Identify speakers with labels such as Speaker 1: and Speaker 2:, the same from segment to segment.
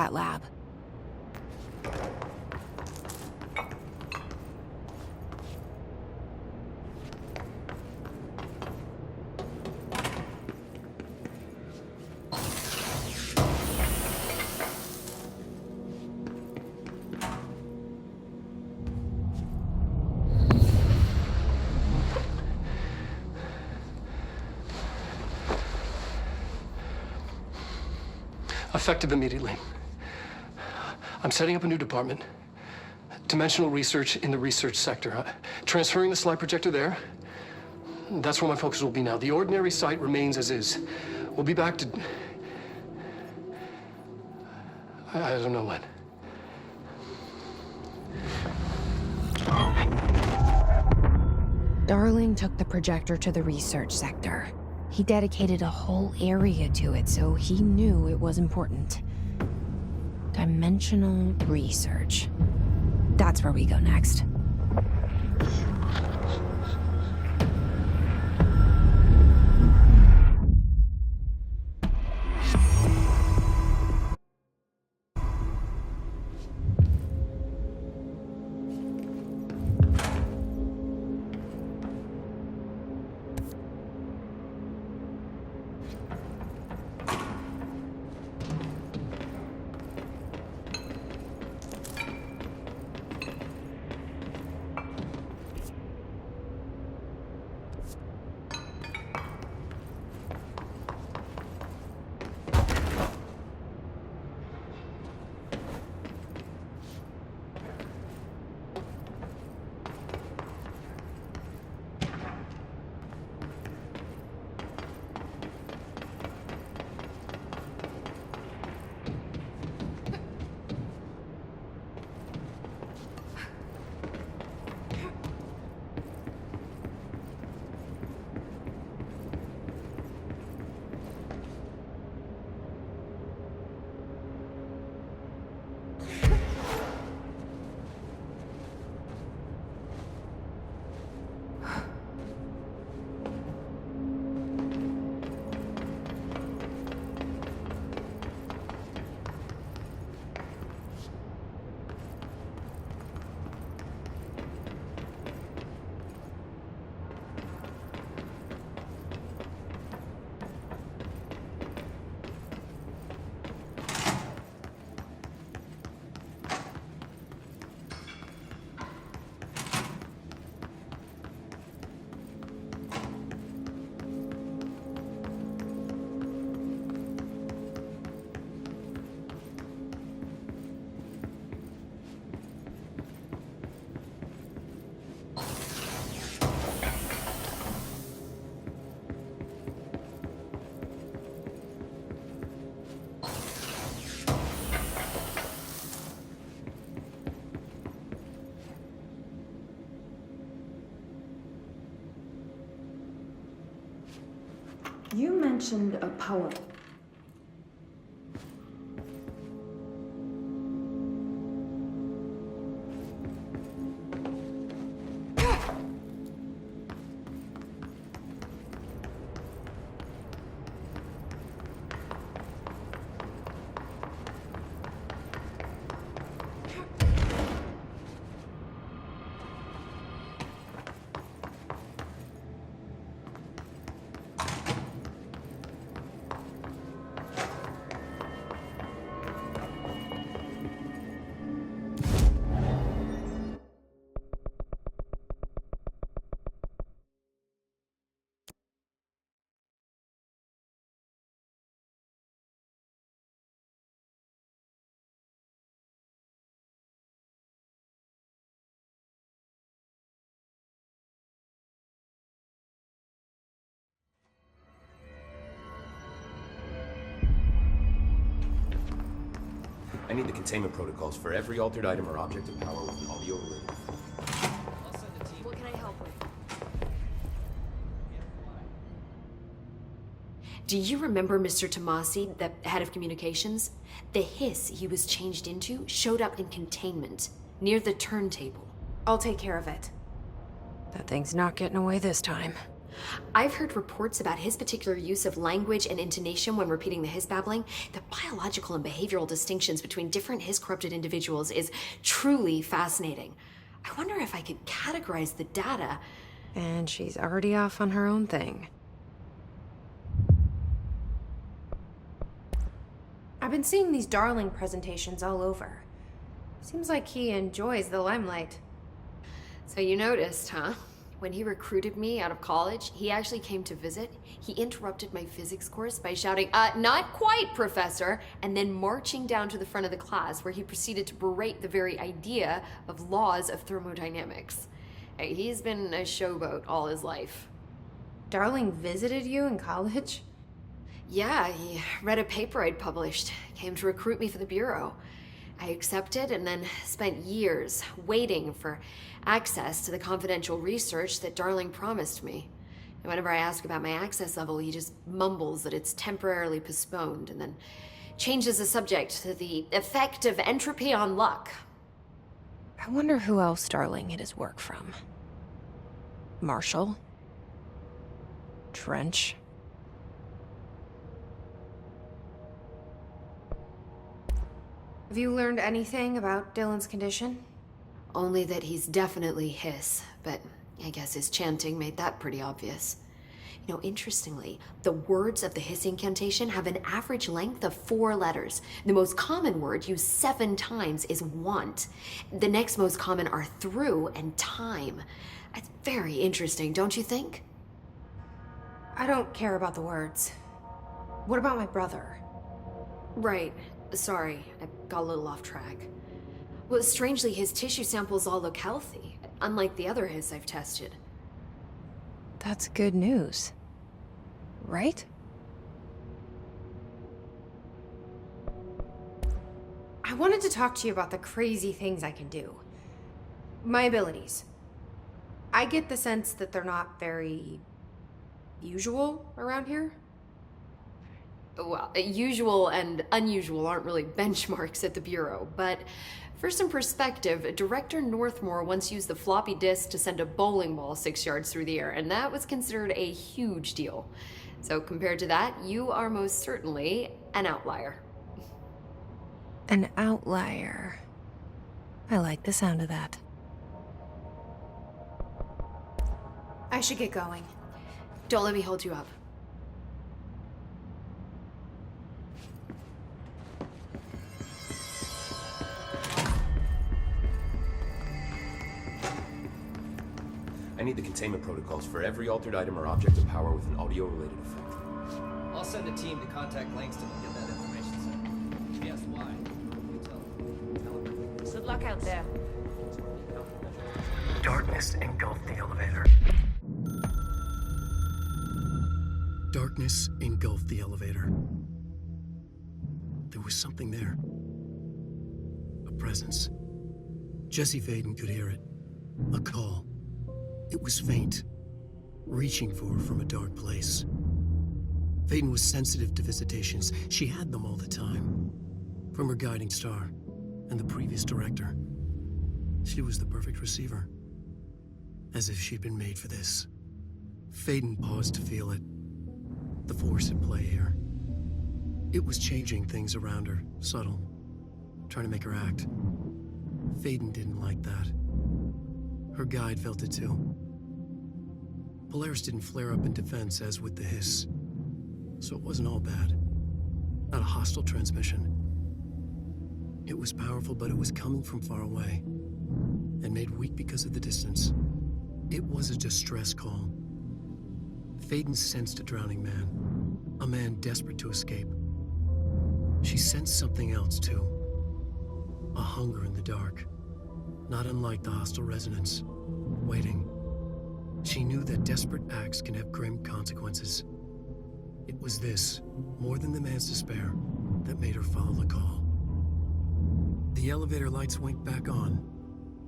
Speaker 1: that lab.
Speaker 2: Effective immediately. I'm setting up a new department. Dimensional research in the research sector. Transferring the slide projector there. That's where my focus will be now. The ordinary site remains as is. We'll be back to... I don't know when.
Speaker 1: Darling took the projector to the research sector. He dedicated a whole area to it, so he knew it was important. Dimensional research. That's where we go next.
Speaker 3: You mentioned a poem.
Speaker 4: I need the containment protocols for every altered item or object of power with an audio related.
Speaker 5: What can I help with? Do you remember Mr. Tomasi, the head of communications? The hiss he was changed into showed up in containment, near the turntable.
Speaker 1: I'll take care of it. That thing's not getting away this time.
Speaker 5: I've heard reports about his particular use of language and intonation when repeating the hiss babbling. The biological and behavioral distinctions between different hiss-corrupted individuals is truly fascinating. I wonder if I could categorize the data.
Speaker 1: And she's already off on her own thing. I've been seeing these Darling presentations all over. Seems like he enjoys the limelight.
Speaker 5: So you noticed, huh? When he recruited me out of college, he actually came to visit. He interrupted my physics course by shouting, not quite, Professor, and then marching down to the front of the class where he proceeded to berate the very idea of laws of thermodynamics. Hey, he's been a showboat all his life.
Speaker 1: Darling visited you in college?
Speaker 5: Yeah, he read a paper I'd published, came to recruit me for the Bureau. I accepted and then spent years waiting for access to the confidential research that Darling promised me. And whenever I ask about my access level, he just mumbles that it's temporarily postponed and then changes the subject to the effect of entropy on luck.
Speaker 1: I wonder who else Darling hid his work from. Marshall? Trench? Have you learned anything about Dylan's condition?
Speaker 5: Only that he's definitely hiss, but I guess his chanting made that pretty obvious. You know, interestingly, the words of the hiss incantation have an average length of 4 letters. The most common word used 7 times is want. The next most common are through and time. It's very interesting, don't you think?
Speaker 1: I don't care about the words. What about my brother?
Speaker 5: Right. Sorry, I got a little off track. Well, strangely, his tissue samples all look healthy, unlike the other hiss I've tested.
Speaker 1: That's good news. Right? I wanted to talk to you about the crazy things I can do. My abilities. I get the sense that they're not very usual around here.
Speaker 5: Well, usual and unusual aren't really benchmarks at the Bureau, but for some perspective, Director Northmore once used the floppy disk to send a bowling ball 6 yards through the air, and that was considered a huge deal. So compared to that, you are most certainly an outlier.
Speaker 1: An outlier. I like the sound of that. I should get going.
Speaker 5: Don't let me hold you up.
Speaker 4: I need the containment protocols for every altered item or object of power with an audio-related effect.
Speaker 6: I'll send a team to contact Langston and get that information sent. Yes, why?
Speaker 7: Good luck out there.
Speaker 8: Darkness engulfed the elevator. Darkness engulfed the elevator. There was something there. A presence. Jesse Faden could hear it. A call. It was faint, reaching for her from a dark place. Faden was sensitive to visitations. She had them all the time. From her guiding star and the previous director. She was the perfect receiver. As if she'd been made for this. Faden paused to feel it. The force at play here. It was changing things around her, subtle. Trying to make her act. Faden didn't like that. Her guide felt it too. Polaris didn't flare up in defense as with the hiss. So it wasn't all bad. Not a hostile transmission. It was powerful, but it was coming from far away. And made weak because of the distance. It was a distress call. Faden sensed a drowning man. A man desperate to escape. She sensed something else too. A hunger in the dark. Not unlike the hostile resonance. Waiting. She knew that desperate acts can have grim consequences. It was this, more than the man's despair, that made her follow the call. The elevator lights winked back on.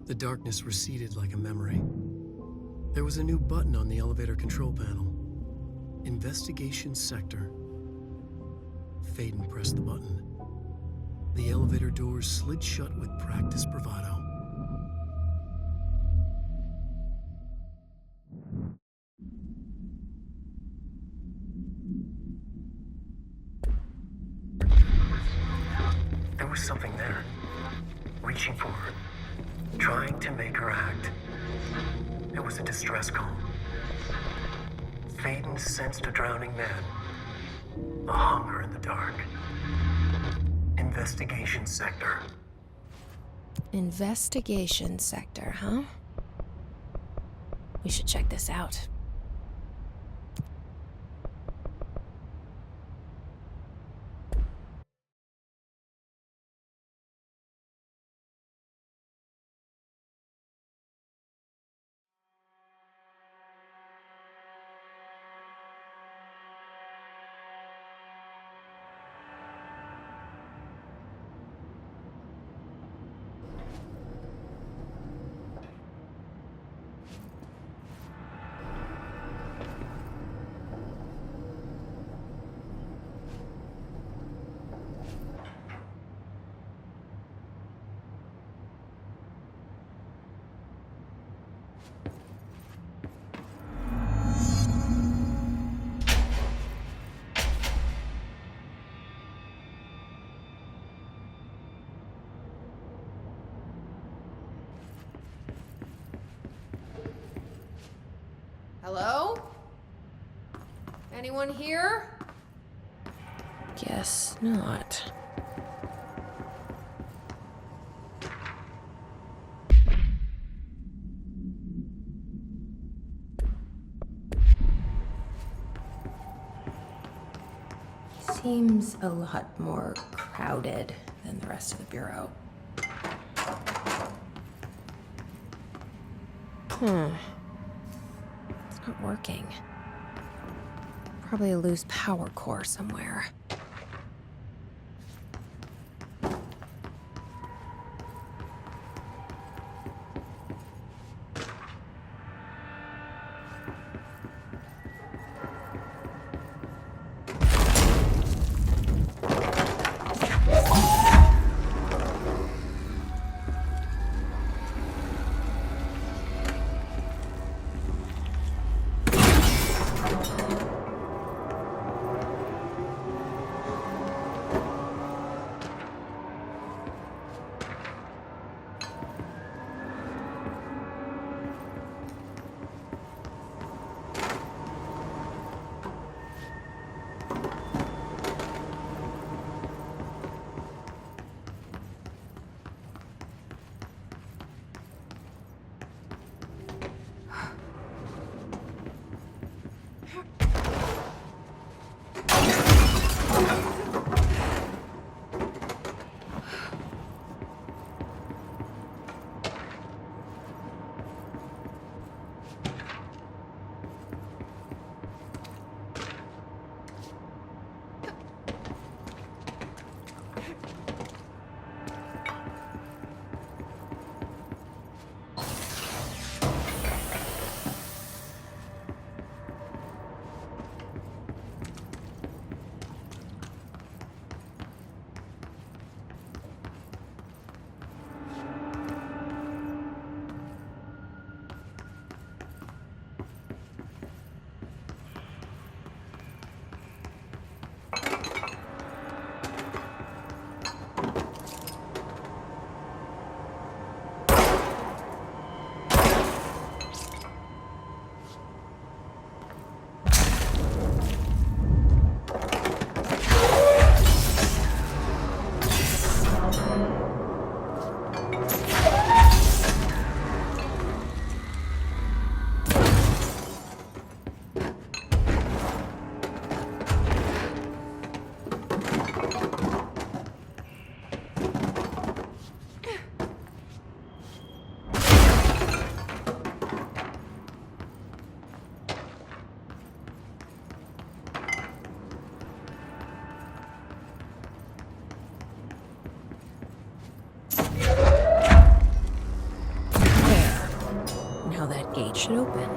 Speaker 8: The darkness receded like a memory. There was a new button on the elevator control panel. Investigation Sector. Faden pressed the button. The elevator doors slid shut with practiced bravado. reaching for her, trying to make her act. It was a distress call. Faden sensed a drowning man, a hunger in the dark. Investigation sector.
Speaker 1: Investigation sector, huh? We should check this out. Hello? Anyone here? Guess not. Seems a lot more crowded than the rest of the Bureau. It's not working. Probably a loose power core somewhere. Gate should open.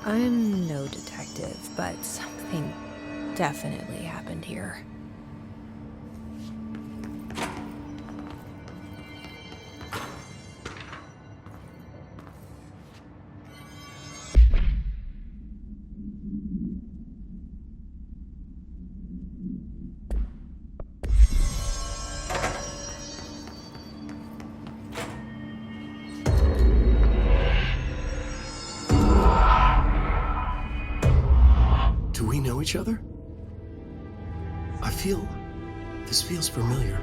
Speaker 1: I'm no detective, but something definitely happened here.
Speaker 8: Do we know each other? This feels familiar.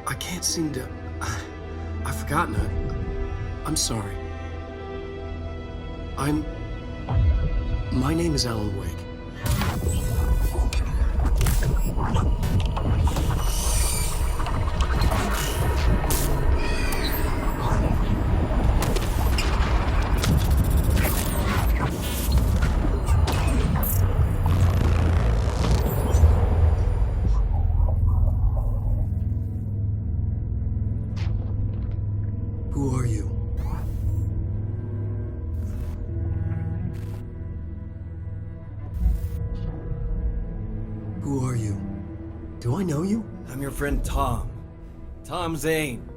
Speaker 8: I can't seem to... I've forgotten it. I'm sorry. My name is Alan Wake. Who are you? Who are you? Do I know you?
Speaker 6: I'm your friend Tom. Tom Zane.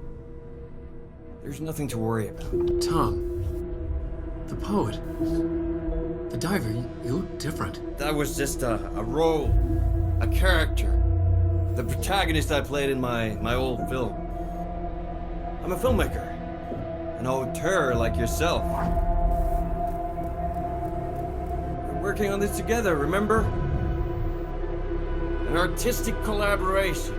Speaker 6: There's nothing to worry about.
Speaker 8: Tom. The poet. The diver. You look different.
Speaker 6: That was just a role. A character. The protagonist I played in my old film. I'm a filmmaker. An auteur like yourself. We're working on this together, remember? An artistic collaboration.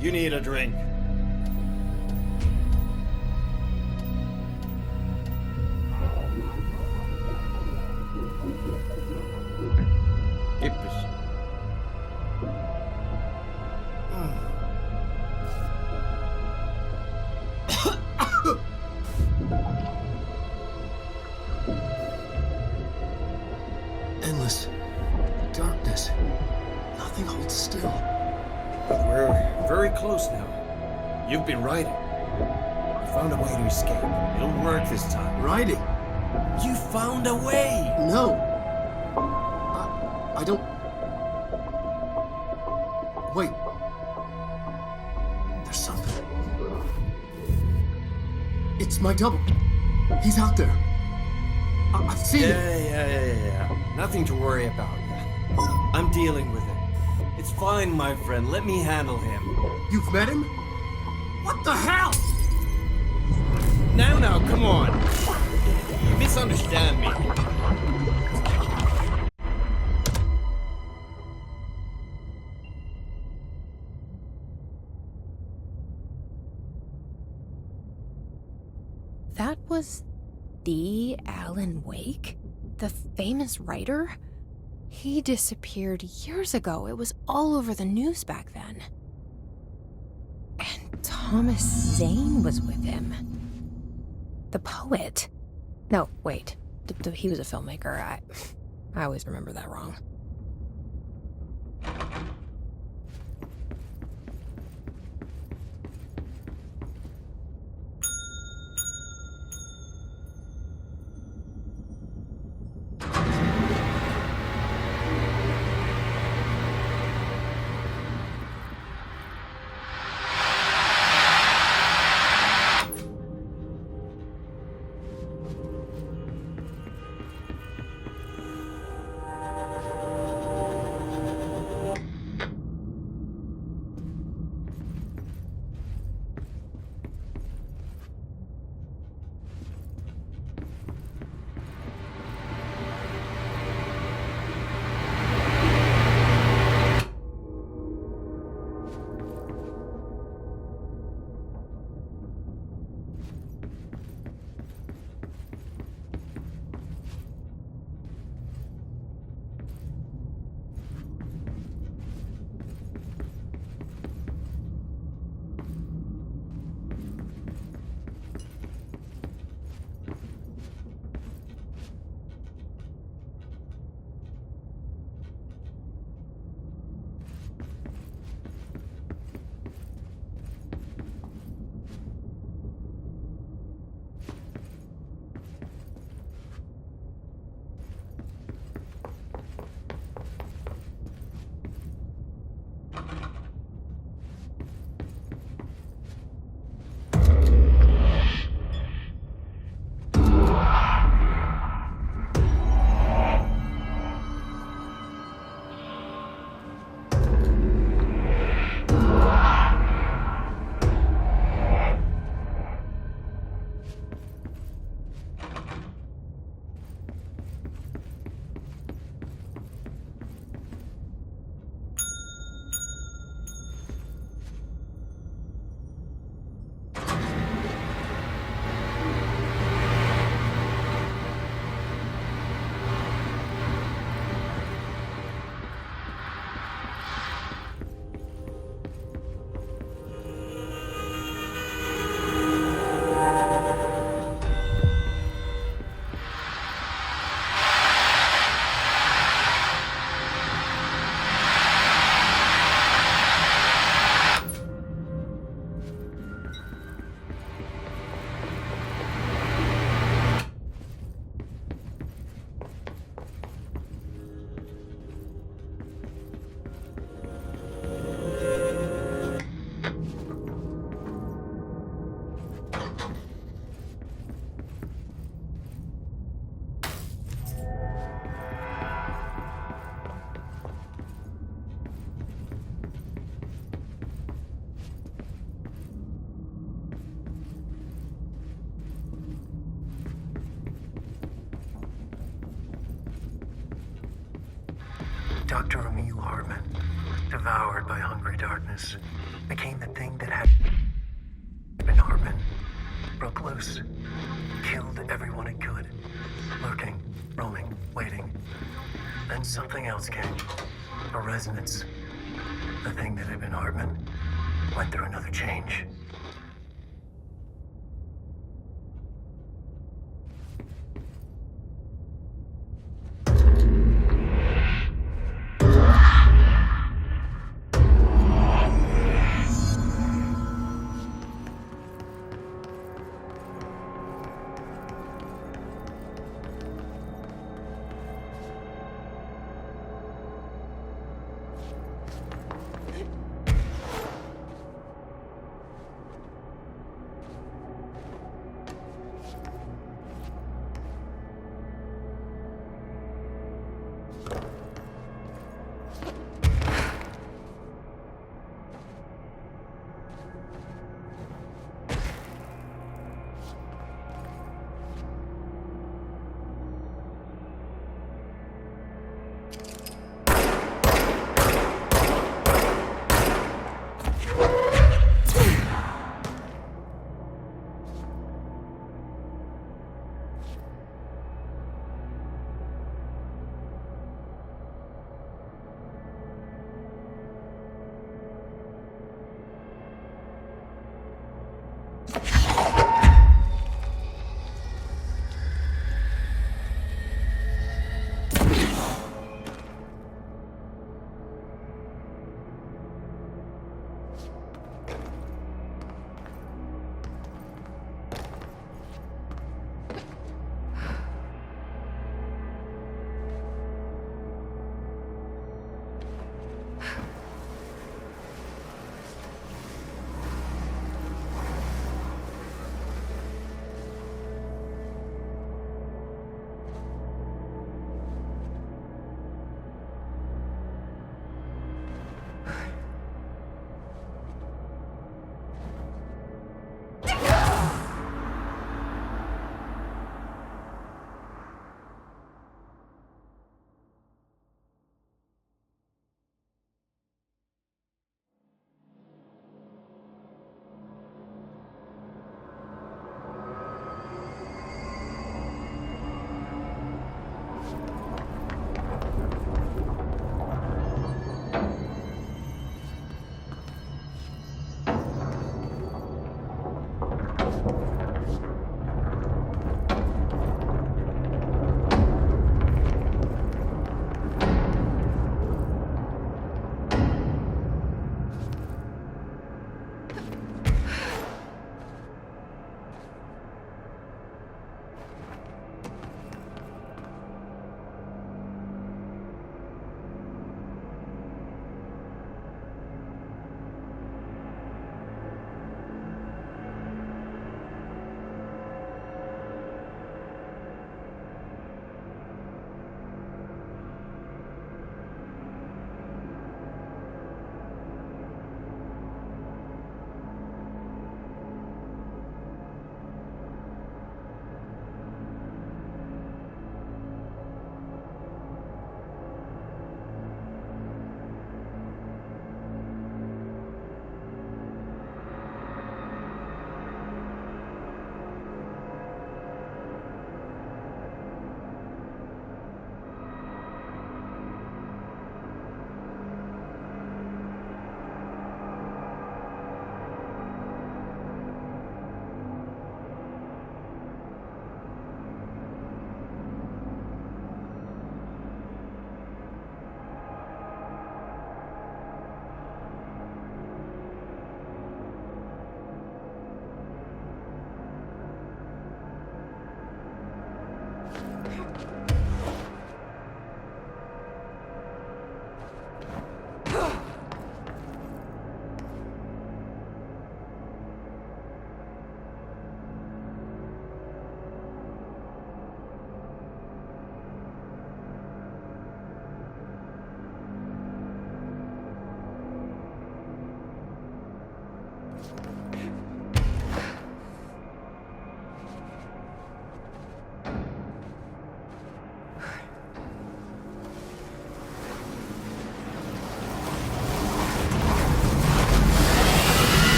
Speaker 6: You need a drink. Gippisch.
Speaker 8: Endless darkness. Nothing holds still.
Speaker 6: But we're very close now. You've been writing. You found a way to escape. It'll work this time.
Speaker 8: Writing.
Speaker 6: You found a way!
Speaker 8: No. I don't... Wait. There's something. It's my double. He's out there. I've seen him.
Speaker 6: Yeah. Nothing to worry about. I'm dealing with it. It's fine, my friend. Let me handle him.
Speaker 8: You've met him? What the hell?
Speaker 6: Now, come on. You misunderstand me.
Speaker 1: That was the Alan Wake? The famous writer? He disappeared years ago. It was all over the news back then. And Thomas Zane was with him. The poet. No, wait. He was a filmmaker. I always remember that wrong.
Speaker 8: Dr. Emil Hartman, devoured by hungry darkness, became the thing that had been Hartman. Broke loose, killed everyone it could, lurking, roaming, waiting. Then something else came, a resonance. The thing that had been Hartman went through another change.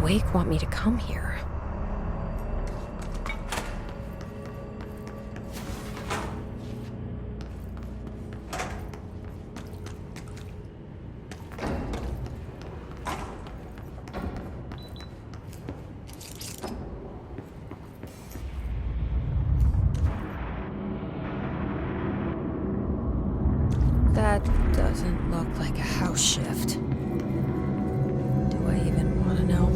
Speaker 1: Wake want me to come here? That doesn't look like a house shift. Do I even want to know?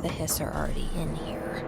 Speaker 1: The Hiss are already in here.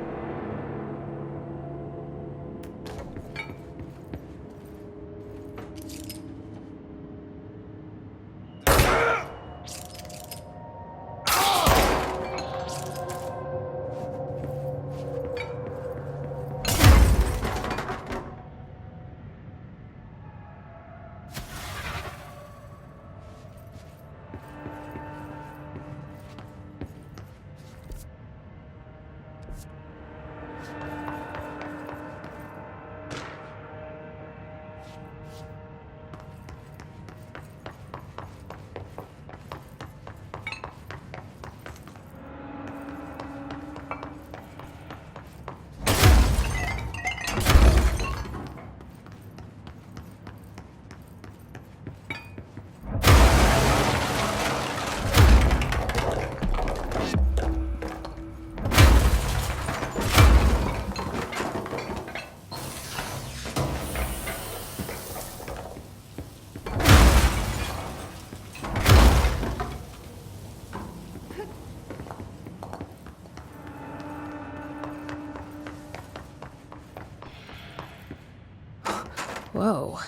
Speaker 1: Whoa.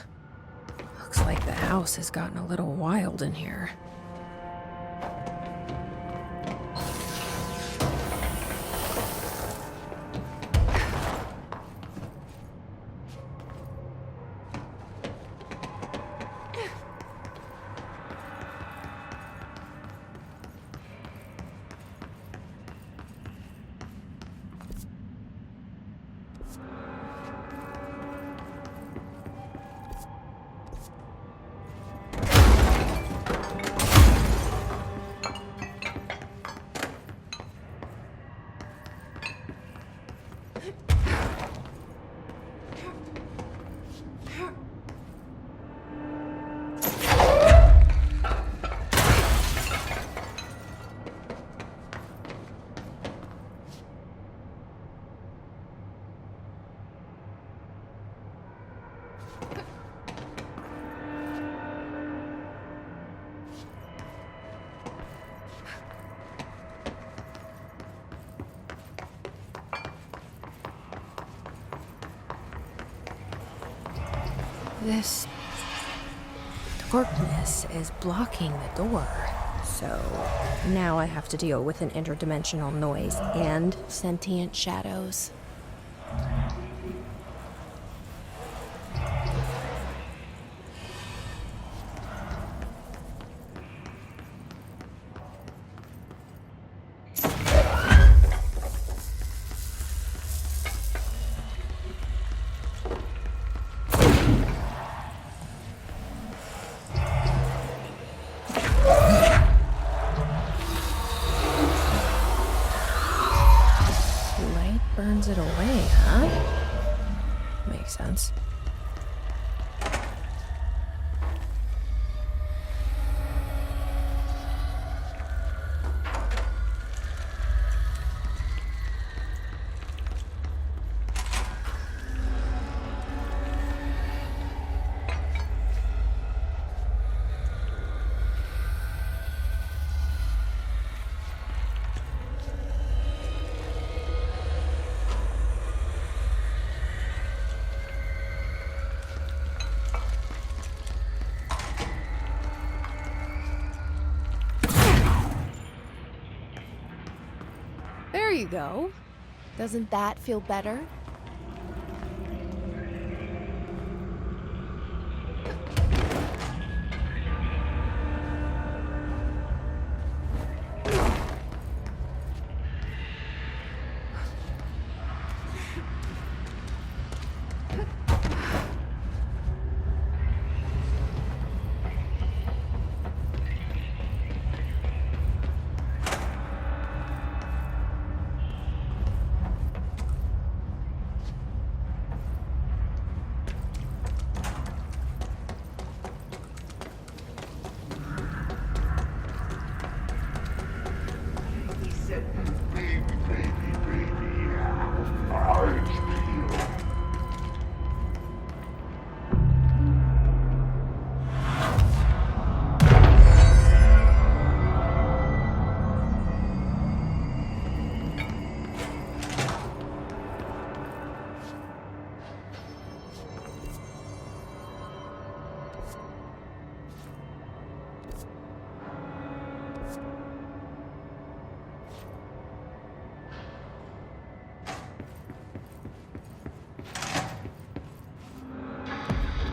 Speaker 1: Looks like the house has gotten a little wild in here. This darkness is blocking the door. So now I have to deal with an interdimensional noise and sentient shadows. Burns it away, huh? Makes sense. There you go. Doesn't that feel better?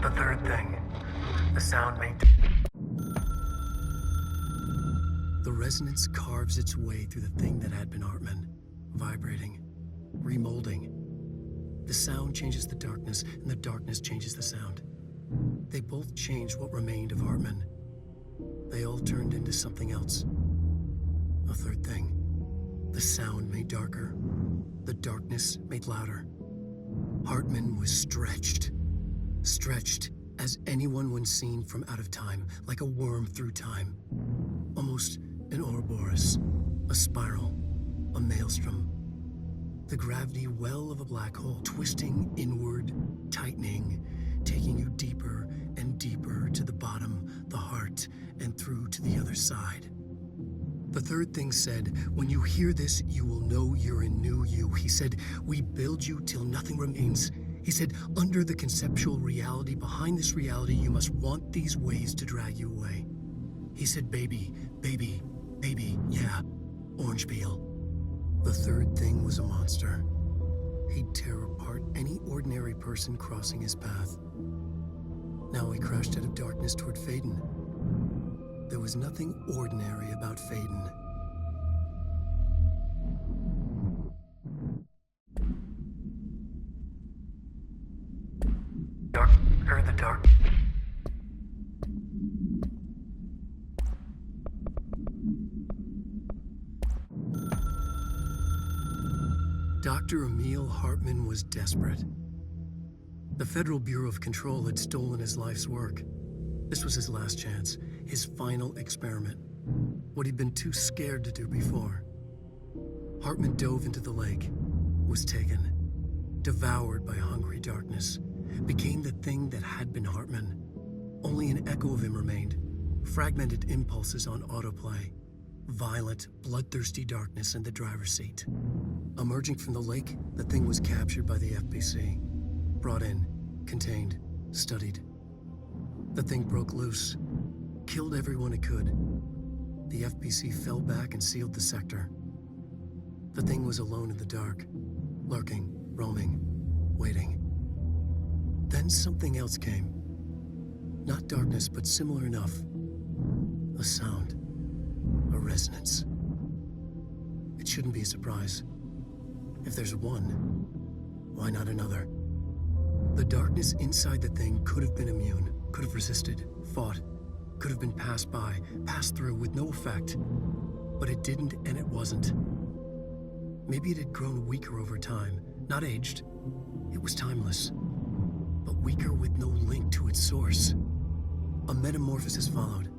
Speaker 8: The third thing, the sound made. The resonance carves its way through the thing that had been Hartman, vibrating, remolding. The sound changes the darkness, and the darkness changes the sound. They both changed what remained of Hartman. They all turned into something else. A third thing. The sound made darker. The darkness made louder. Hartman was stretched. Stretched as anyone when seen from out of time, like a worm through time. Almost an Ouroboros, a spiral, a maelstrom. The gravity well of a black hole, twisting inward, tightening, taking you deeper and deeper to the bottom, the heart, and through to the other side. The third thing said, when you hear this, you will know you're in new you. He said, we build you till nothing remains. He said, under the conceptual reality behind this reality, you must want these ways to drag you away. He said, baby, baby, baby, yeah, orange peel. The third thing was a monster. He'd tear apart any ordinary person crossing his path. Now he crashed out of darkness toward Faden. There was nothing ordinary about Faden. Darker the dark. Dr. Emil Hartman was desperate. The Federal Bureau of Control had stolen his life's work. This was his last chance, his final experiment. What he'd been too scared to do before. Hartman dove into the lake, was taken, devoured by hungry darkness, became the thing that had been Hartman. Only an echo of him remained, fragmented impulses on autoplay, violent, bloodthirsty darkness in the driver's seat. Emerging from the lake, the thing was captured by the FBC, brought in, contained, studied. The thing broke loose, killed everyone it could. The FBC fell back and sealed the sector. The thing was alone in the dark, lurking, roaming, waiting. Then something else came. Not darkness, but similar enough. A sound. A resonance. It shouldn't be a surprise. If there's one, why not another? The darkness inside the thing could have been immune, could have resisted, fought, could have been passed by, passed through with no effect. But it didn't, and it wasn't. Maybe it had grown weaker over time, not aged. It was timeless, but weaker with no link to its source. A metamorphosis followed.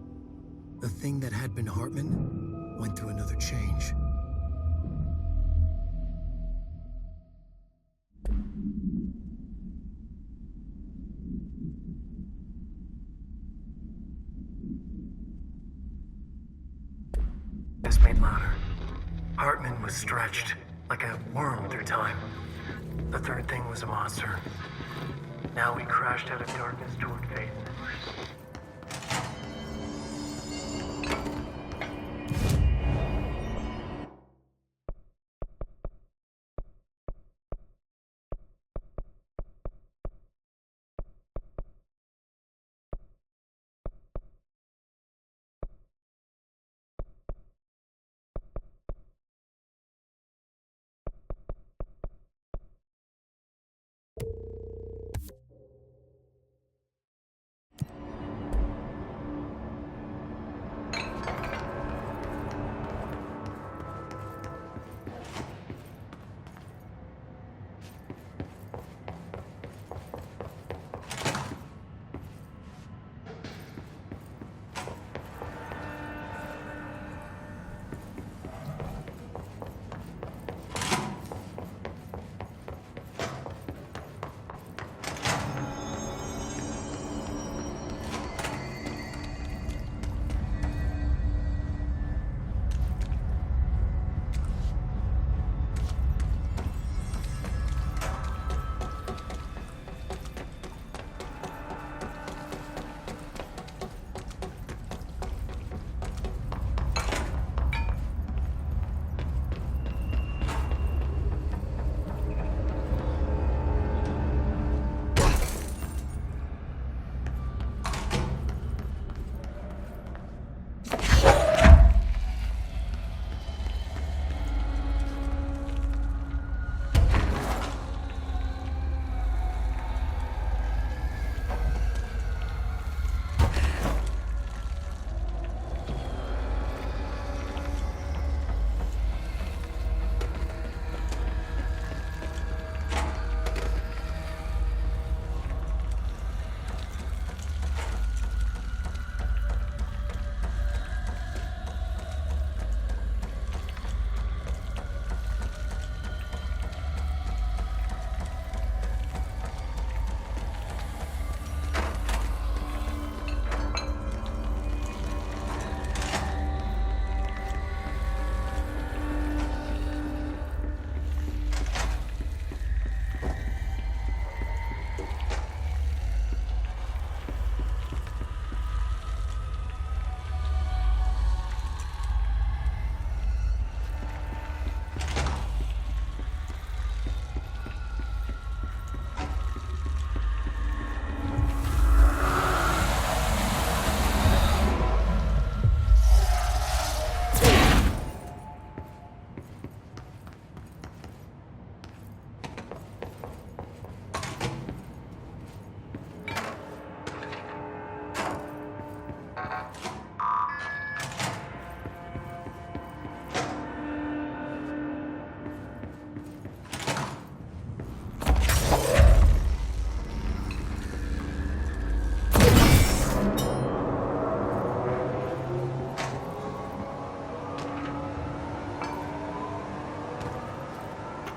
Speaker 8: The thing that had been Hartman went through another change. This made louder. Hartman was stretched, like a worm through time. The third thing was a monster. Now he crashed out of darkness toward Faith.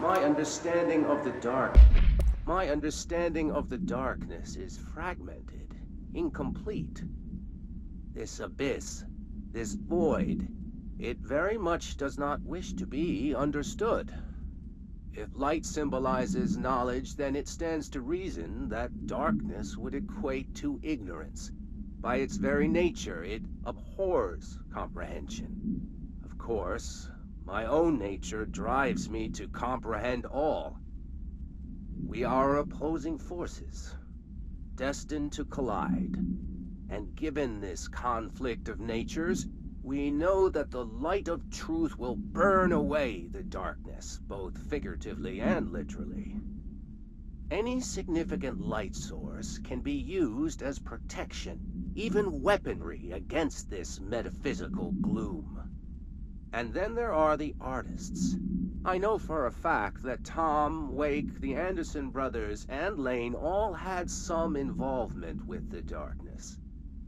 Speaker 7: My understanding of the dark My understanding of the darkness is fragmented, incomplete. This abyss, this void, it very much does not wish to be understood. If light symbolizes knowledge, then it stands to reason that darkness would equate to ignorance. By its very nature, it abhors comprehension. Of course, my own nature drives me to comprehend all. We are opposing forces, destined to collide. And given this conflict of natures, we know that the light of truth will burn away the darkness, both figuratively and literally. Any significant light source can be used as protection, even weaponry against this metaphysical gloom. And then there are the artists. I know for a fact that Tom, Wake, the Anderson brothers, and Lane all had some involvement with the darkness.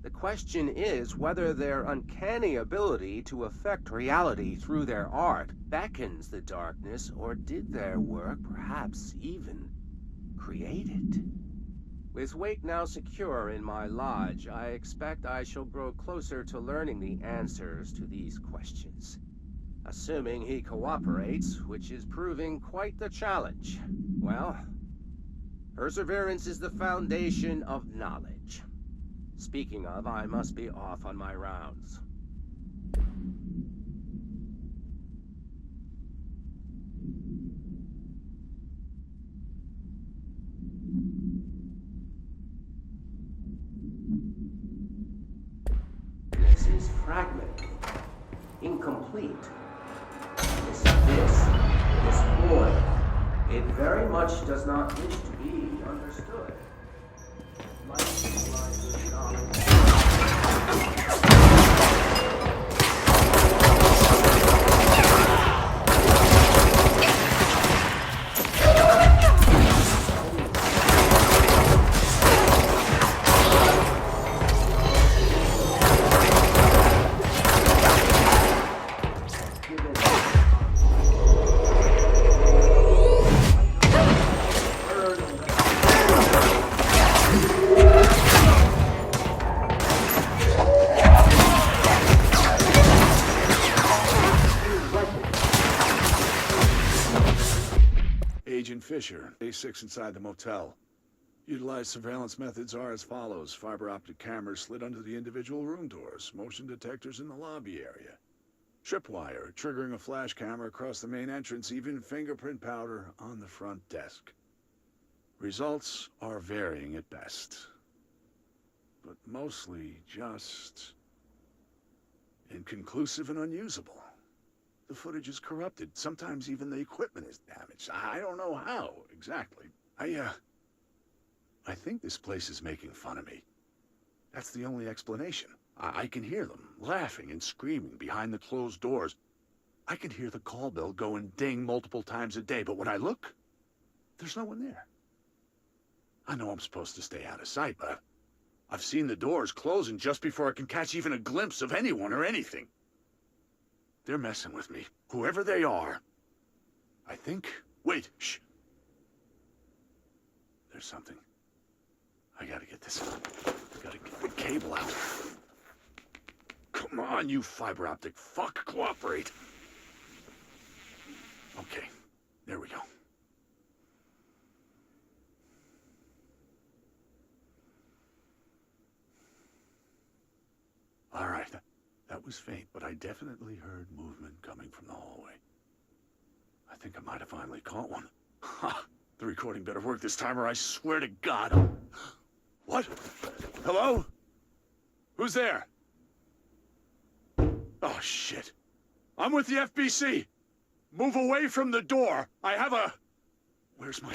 Speaker 7: The question is whether their uncanny ability to affect reality through their art beckons the darkness, or did their work perhaps even create it? With Wake now secure in my lodge, I expect I shall grow closer to learning the answers to these questions. Assuming he cooperates, which is proving quite the challenge. Well, perseverance is the foundation of knowledge. Speaking of, I must be off on my rounds. This is fragmented, incomplete. This void, it very much does not wish to be understood. Light symbolizes knowledge.
Speaker 9: Agent Fisher, A6 inside the motel. Utilized surveillance methods are as follows. Fiber optic cameras slid under the individual room doors. Motion detectors in the lobby area. Tripwire, triggering a flash camera across the main entrance. Even fingerprint powder on the front desk. Results are varying at best. But mostly just inconclusive and unusable. The footage is corrupted. Sometimes even the equipment is damaged. I don't know how, exactly. I think this place is making fun of me. That's the only explanation. I can hear them laughing and screaming behind the closed doors. I can hear the call bell go and ding multiple times a day, but when I look, there's no one there. I know I'm supposed to stay out of sight, but I've seen the doors closing just before I can catch even a glimpse of anyone or anything. They're messing with me, whoever they are. I think... Wait, shh. There's something. I gotta get this. Gotta get the cable out. Come on, you fiber optic fuck, cooperate. Okay, there we go. All right. That was faint, but I definitely heard movement coming from the hallway. I think I might have finally caught one. Ha! The recording better work this time, or I swear to God. What? Hello? Who's there? Oh, shit. I'm with the FBC. Move away from the door. I have a... Where's my...